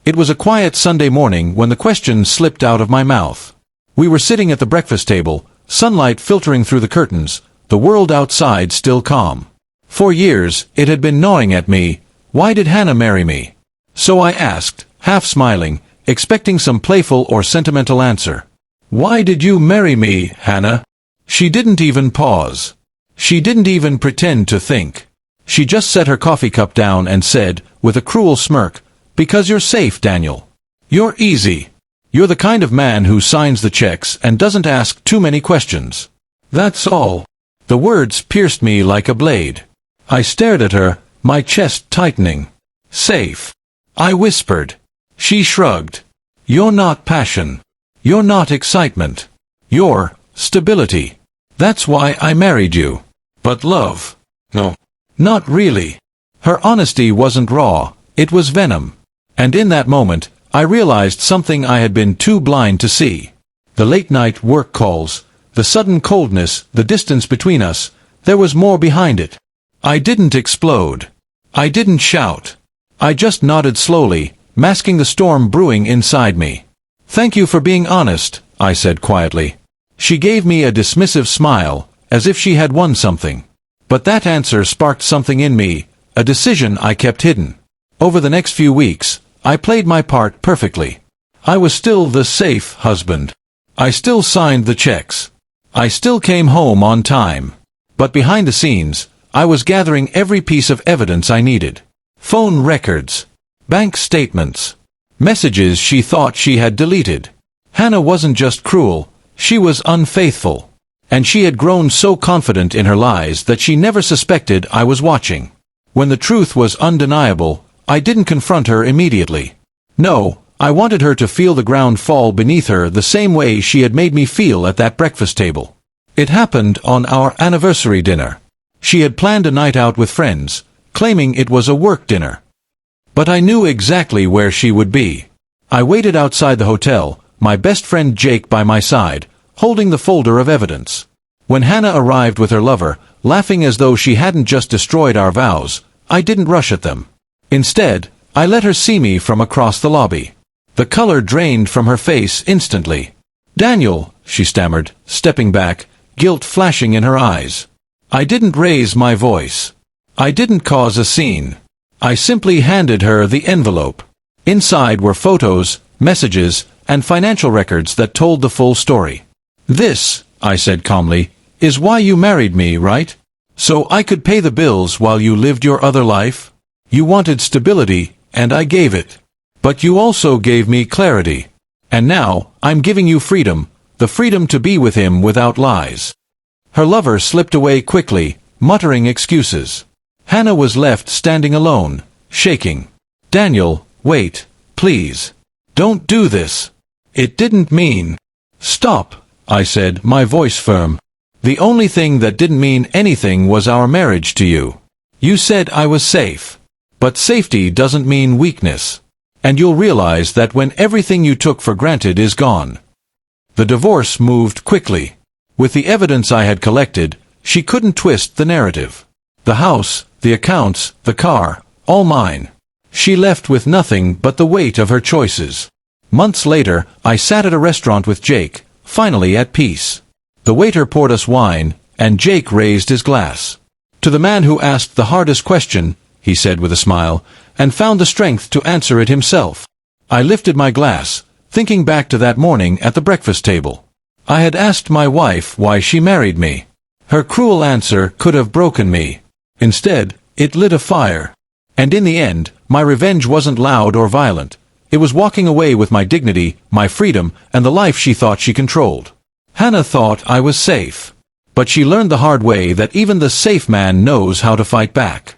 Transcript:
It was a quiet Sunday morning when the question slipped out of my mouth. We were sitting at the breakfast table, sunlight filtering through the curtains, the world outside still calm. For years, it had been gnawing at me. Why did Hannah marry me? So I asked, half smiling, expecting some playful or sentimental answer. Why did you marry me, Hannah? She didn't even pause. She didn't even pretend to think. She just set her coffee cup down and said, with a cruel smirk, "Because you're safe, Daniel. You're easy. You're the kind of man who signs the checks and doesn't ask too many questions. That's all." The words pierced me like a blade. I stared at her, my chest tightening. "Safe," I whispered. She shrugged. "You're not passion. You're not excitement. You're stability. That's why I married you. But love? No. Not really." Her honesty wasn't raw, it was venom. And in that moment, I realized something I had been too blind to see. The late-night work calls, the sudden coldness, the distance between us, there was more behind it. I didn't explode. I didn't shout. I just nodded slowly, masking the storm brewing inside me. "Thank you for being honest," I said quietly. She gave me a dismissive smile, as if she had won something. But that answer sparked something in me, a decision I kept hidden. Over the next few weeks, I played my part perfectly. I was still the safe husband. I still signed the checks. I still came home on time. But behind the scenes, I was gathering every piece of evidence I needed. Phone records, bank statements, messages she thought she had deleted. Hannah wasn't just cruel, she was unfaithful. And she had grown so confident in her lies that she never suspected I was watching. When the truth was undeniable, I didn't confront her immediately. No, I wanted her to feel the ground fall beneath her the same way she had made me feel at that breakfast table. It happened on our anniversary dinner. She had planned a night out with friends, claiming it was a work dinner. But I knew exactly where she would be. I waited outside the hotel, my best friend Jake by my side, holding the folder of evidence. When Hannah arrived with her lover, laughing as though she hadn't just destroyed our vows, I didn't rush at them. Instead, I let her see me from across the lobby. The color drained from her face instantly. "Daniel," she stammered, stepping back, guilt flashing in her eyes. I didn't raise my voice. I didn't cause a scene. I simply handed her the envelope. Inside were photos, messages, and financial records that told the full story. "This," I said calmly, "is why you married me, right? So I could pay the bills while you lived your other life? You wanted stability, and I gave it. But you also gave me clarity. And now, I'm giving you freedom, the freedom to be with him without lies." Her lover slipped away quickly, muttering excuses. Hannah was left standing alone, shaking. "Daniel, wait, please. Don't do this. It didn't mean—" "Stop," I said, my voice firm. "The only thing that didn't mean anything was our marriage to you. You said I was safe. But safety doesn't mean weakness. And you'll realize that when everything you took for granted is gone." The divorce moved quickly. With the evidence I had collected, she couldn't twist the narrative. The house, the accounts, the car, all mine. She left with nothing but the weight of her choices. Months later, I sat at a restaurant with Jake, finally at peace. The waiter poured us wine, and Jake raised his glass. "To the man who asked the hardest question," he said with a smile, and found the strength to answer it himself. I lifted my glass, thinking back to that morning at the breakfast table. I had asked my wife why she married me. Her cruel answer could have broken me. Instead, it lit a fire. And in the end, my revenge wasn't loud or violent. It was walking away with my dignity, my freedom, and the life she thought she controlled. Hannah thought I was safe. But she learned the hard way that even the safe man knows how to fight back.